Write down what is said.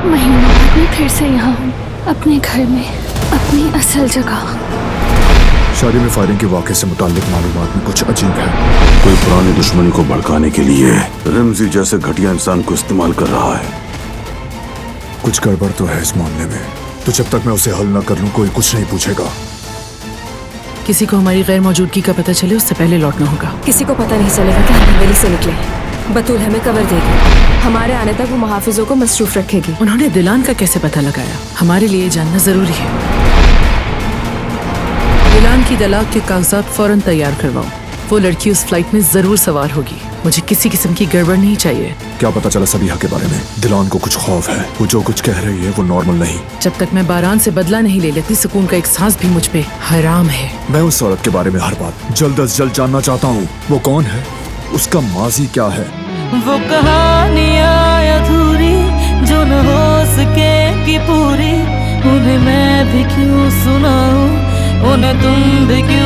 महीनों बाद मैं फिर से यहाँ हूँ, अपने घर में, अपनी असल जगह। शादी में फायरिंग के वाक़े से मुताल्लिक मालूमात में कुछ अजीब है। कोई पुरानी दुश्मनी को भड़काने के लिए रिमजी जैसे घटिया इंसान को इस्तेमाल कर रहा है। कुछ गड़बड़ तो है इस मामले में, तो जब तक मैं उसे हल न कर लूं कोई कुछ नहीं पूछेगा। किसी को हमारी गैर मौजूदगी का पता चले उससे पहले लौटना होगा। किसी को पता नहीं चलेगा कि हम हवेली से निकले। बतूल हमें कवर देगी। हमारे आने तक वो मुहाफिजों को मसरूफ रखेगी। उन्होंने दिलान का कैसे पता लगाया? हमारे लिए जानना जरूरी है। दिलान की तलाक के कागजात फौरन तैयार करवाओ। वो लड़की उस फ्लाइट में जरूर सवार होगी। मुझे किसी किस्म की गड़बड़ नहीं चाहिए। क्या पता चला सबीहा के बारे में? दिलान को कुछ खौफ है। वो जो कुछ कह रही है वो नॉर्मल नहीं। जब तक मैं बारान से बदला नहीं ले लेती, सुकून का एक सांस भी मुझ पे हराम है। मैं उस औरत के बारे में हर बात जल्द अज जल्द जानना चाहता हूँ। वो कौन है, उसका माजी क्या है? वो कहानियाँ अधूरी जो न हो सके कि पूरी, उन्हें मैं भी क्यों सुनाऊं, उन्हें तुम भी क्यों